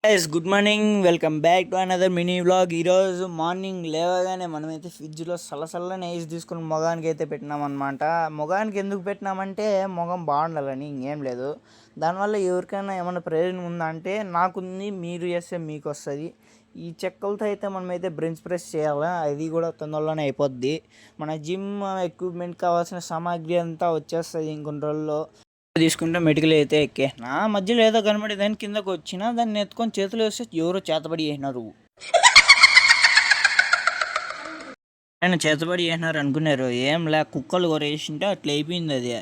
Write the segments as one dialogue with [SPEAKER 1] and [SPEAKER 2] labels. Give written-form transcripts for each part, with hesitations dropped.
[SPEAKER 1] Guys good morning, welcome back to another mini vlog. ఈరోజు morning లేవగానే మనమైతే ఫ్రిడ్జ్లో చల్లచల్లని ఐస్ తీసుకుని మొగానికి అయితే పెట్టినామన్నమాట. మొగానికి ఎందుకు పెట్టినామంటే మొగం బాగుండాలని, ఇంకేం లేదు. దానివల్ల ఎవరికైనా ఏమైనా ప్రయోజనం ఉందా అంటే నాకుంది, మీరు చేస్తే మీకు వస్తుంది. ఈ చెక్కలతో అయితే మనమైతే బెంచ్ ప్రెస్ చేయాలా, అది కూడా తొందరలోనే అయిపోద్ది. మన జిమ్ ఎక్విప్మెంట్ కావాల్సిన సామాగ్రి అంతా వచ్చేస్తుంది ఇంకొన్ని రోజుల్లో. తీసుకుంటే మెడికల్ అయితే ఎక్కేసిన మధ్యలో ఏదో కనబడి దాని కిందకు వచ్చిన దాన్ని ఎత్తుకొని చేతులు వేస్తే ఎవరో చేతబడి చేసినారు. ఆయన చేతబడి చేసినారు అనుకున్నారు, ఏం లే కుక్కలు కొరేసింటే అట్లా అయిపోయింది అది.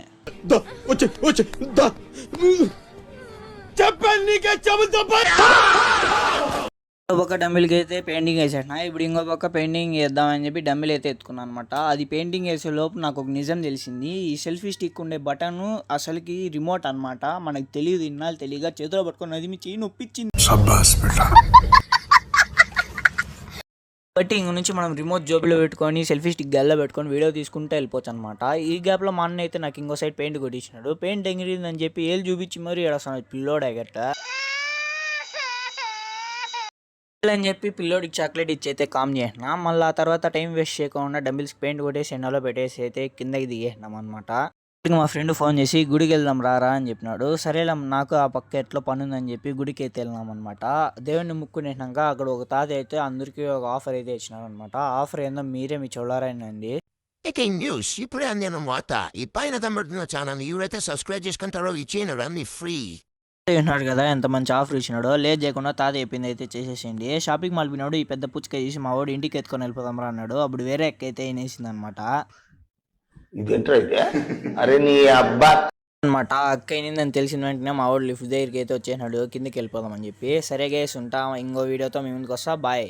[SPEAKER 1] ఒక డమ్మిల్కి అయితే పెయింటింగ్ వేసేసిన, ఇప్పుడు ఇంకో పక్క పెయింటింగ్ వేద్దామని చెప్పి డమ్మిల్ అయితే ఎత్తుకున్నాను అనమాట. అది పెయింటింగ్ వేసే లోపు నాకు ఒక నిజం తెలిసింది. ఈ సెల్ఫీ స్టిక్ ఉండే బటన్ అసలుకి రిమోట్ అనమాట. మనకు తెలియదు, ఇన్నాళ్ళు తెలియక చేతిలో పట్టుకుని అది మీ చెయ్యి నొప్పించింది. బట్టి ఇంక నుంచి మనం రిమోట్ జోబులో పెట్టుకొని సెల్ఫీ స్టిక్ గల్లా పెట్టుకొని వీడియో తీసుకుంటే వెళ్ళిపోవచ్చు అనమాట. ఈ గ్యాప్లో మా అన్న అయితే నాకు ఇంకో సైడ్ పెయింట్ కొట్టించినాడు. పెయింట్ ఎగిరిందని చెప్పి ఏళ్ళు చూపించి మరీ ఏడస్తాను పిల్లోడా గట్ట అని చెప్పి పిల్లోడికి చాక్లెట్ ఇచ్చి అయితే కామ్ చేసిన. మళ్ళీ ఆ తర్వాత టైం వేస్ట్ చేయకుండా డంబిల్స్ పెయింట్ కొట్టేసి ఎండలో పెట్టేసి అయితే కిందకి దిగేసినాం అనమాట. మా ఫ్రెండ్ ఫోన్ చేసి గుడికి వెళ్దాం రారా అని చెప్పినాడు. సరేలే నాకు ఆ పక్క ఎట్లా పని ఉందని చెప్పి గుడికి అయితే వెళ్ళినాం అనమాట. దేవుడిని ముక్కునేసినాక అక్కడ ఒక తాత అయితే అందరికీ ఒక ఆఫర్ అయితే ఇచ్చినారు అనమాట. ఆఫర్ ఏందో మీరే మీ చూడారండి.
[SPEAKER 2] న్యూస్ ఇప్పుడే అందిన వార్త. ఈ పైన తమ్ముడున్న ఛానల్ ఎవరైతే సబ్స్క్రైబ్ చేసుకుంటారో ఈ ఛానల్ అన్ని ఫ్రీ.
[SPEAKER 1] విన్నాడు కదా ఎంత మంచి ఆఫర్ ఇచ్చినాడో. లేట్ చేయకుండా తాత చెప్పింది అయితే చేసేసింది. షాపింగ్ మాల్ పోయినాడు, ఈ పెద్ద పుచ్చకాయ చేసి మా వాడు ఇంటికి ఎత్తుకొని వెళ్ళిపోదాం రా అన్నాడు. అప్పుడు వేరే ఎక్క అయితే వేసింది అనమాట.
[SPEAKER 2] అరే నీ అబ్బా
[SPEAKER 1] అనమాట అక్క అయిందని తెలిసిన వెంటనే మా వాడు లిఫ్ట్ దగ్గరికి అయితే వచ్చేసినాడు, కిందకి వెళ్ళిపోదాం అని చెప్పి. సరే గైస్ ఉంటాం, ఇంకో వీడియోతో మీ ముందుకు వస్తా, బాయ్.